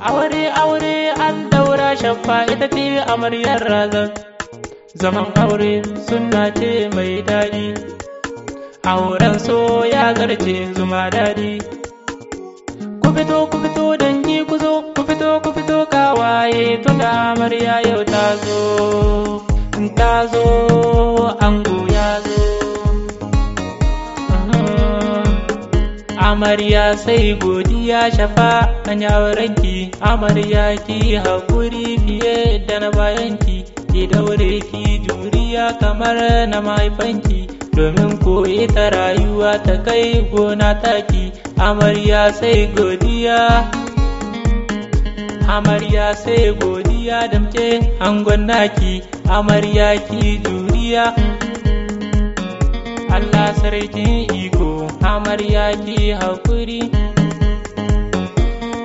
Aure aure an daura shaffa ita ce amaryar razan. Zaman aure sunna ce mai daɗi, auren so ya zarce zuma daɗi. Ku fito dangi ku zo, ku fito kawaye tunda amarya yau ta zo ango ya zo. Amarya sai godiya shafa an aurenki, amarya ki haƙuri fiye da na bayanki, ki daure ki juriya kamar na mahaifanki, domin ko ita rayuwa ta kai gona taki. Amarya sai godiya, amarya sai godiya damke angon naki, amarya ki juriya. Allah sarkin iko, amarya ki haƙuri,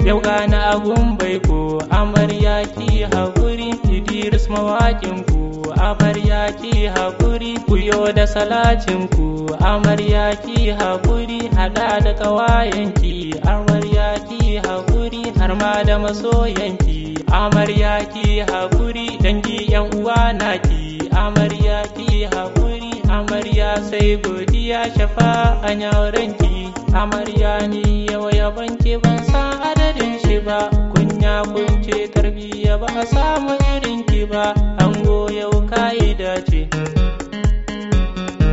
yau gana agun baiko, amarya ki haƙuri. Idris mawaƙinku, amarya ki haƙuri, kuyo da salacinku, amarya ki haƙuri, haɗa da ƙawayenki, amarya ki haƙuri, har ma da masoyanki, amarya ki haƙuri, dangi yan uwa naki, amarya ki haƙuri. Amarya sai godiya shafa an aurenki, amarya ni yau yabanki ban san adadin shi ba, kunya kunce tarbiyya ba a samu irinki ba, ango yau ka'ida ce,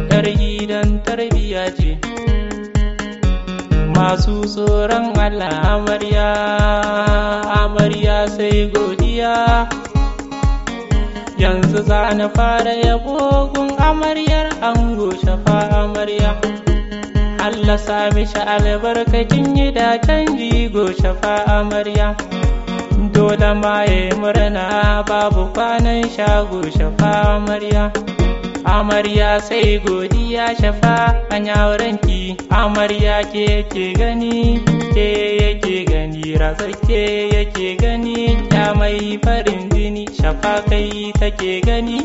yar gidan tarbiyya ce, masu tsoron Allah. Amarya sai godiya. Yanzu za na fara yabo gun amaryar ango shafa amarya. Allah sami shi albarkacin yi da canji go shafa amarya. Dole ma ya murna babu kwanan shago shafa amarya. Amarya sai godiya shafa an aurenki, amarya ke yake gani, ke yake gani, razake yake gani, ya mai farin jini shafa kai take gani,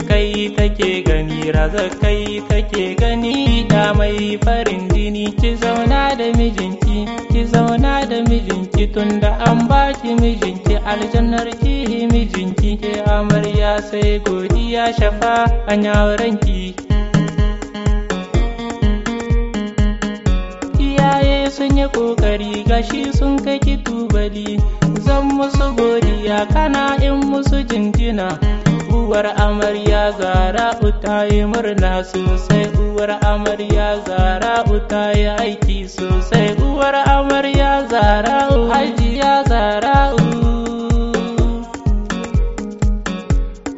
kai take gani, razakai take gani, ya mai farin jini. Ki zauna da mijinki, ki zauna da mijinki, tunda an baki mijinki, aljannar ki mijinki. Ke amarya sai godiya shafa an aurenki. Iyaye sun yi kokari gashi sun kai ki tubali, zan musu godiya kana in musu jinjina. Uwar amarya Zara'u ta yi murna sosai, uwar amarya Zara'u ta yi aiki sosai, uwar amarya Zara'u Hajiya Zara'u.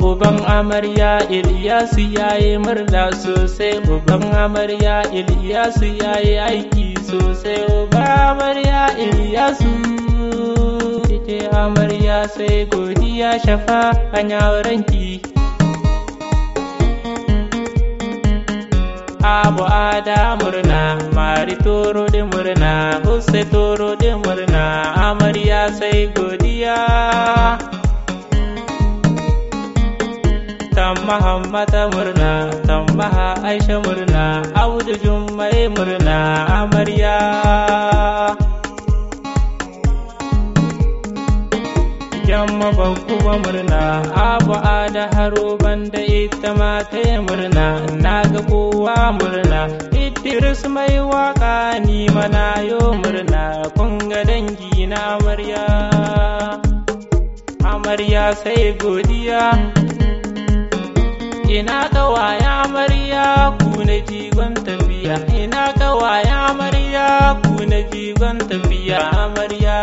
Uban amarya Ilyasu ya yi murna sosai, uban amarya Ilyasu ya yi aiki sosai, uban amarya Ilyasu. Ke amarya sai godiya shafa an aurenki. Abu ada murna, Mari toro da murna, Husse toro da murna, amarya sai godiya. Tammaha mata murna, tammaha Aisha murna, Audu Jummai murna, amarya. Yamma babba murna, Abu ada haro banda ita ma ta yi murna, naga kowa murna. Idris mai waka ni mana yo murna, kun ga dangi na amarya. Amarya sai godiya. Ina kawaya amarya ku na jigon tafiya, ina kawaya amarya ku na jigon tafiya amarya.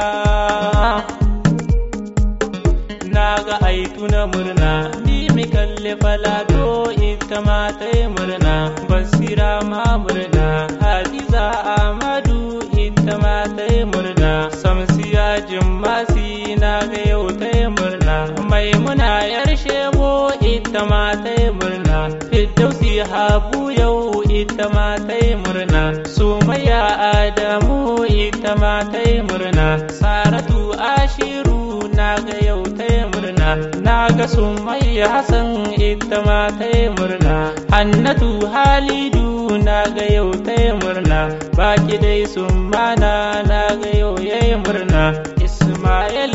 Naga aitu na murna, ni mi kalle falado ita ma ta yi murna, Basira ma murna, Hadiza Amadu ita ma ta yi murna, Samsiya Jimmasi naga yau ta yi murna, Maimuna yar Shemo ita ma ta yi murna, Firdausi Habu yau ita ma ta yi murna, Sumaya Adamu ita ma ta yi murna, Saratu Ashiru naga yau ta yi murna, naga Sumayya Hassan ita ma ta yi murna, Hannatu Halidu naga yau ta yi murna, baki dai Summana naga yau yayi murna, Ismail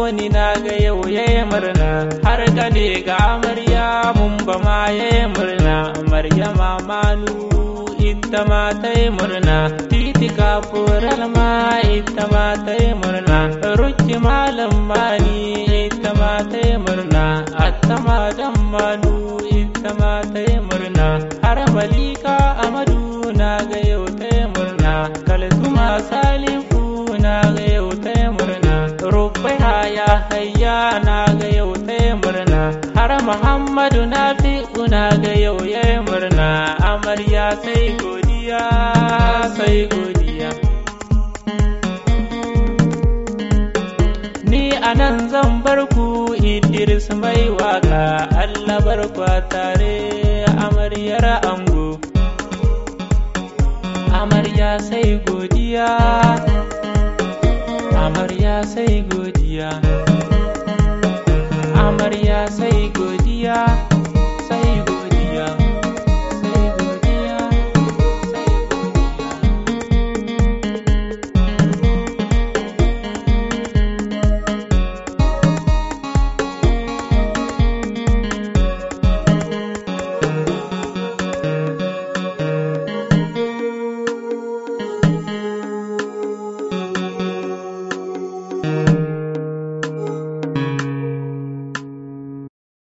moni na ga yau yayi murna, har gane ga amarya mun ba ma yayi murna. Maryama Manu ita ma ta yi murna, Titi Kafural ma ita ma ta yi murna, Rukki Malam Mani ita ma ta yi murna, Attama Dan Manu ita ma ta yi murna, har Malika Amadu na ga yau ta yi murna, Kaltuma Salifu na ga yau ta yi murna, Rukaiha Yahaya na ga yau ta yi murna, har Muhammadu Nafi'u na ga yau ya yi murna. Amarya sai godiya, sai godiya. Ni anan zan bar ku Idris mai waka, Allah bar ku tare amaryar ango. Amarya sai godiya, amarya sai godiya.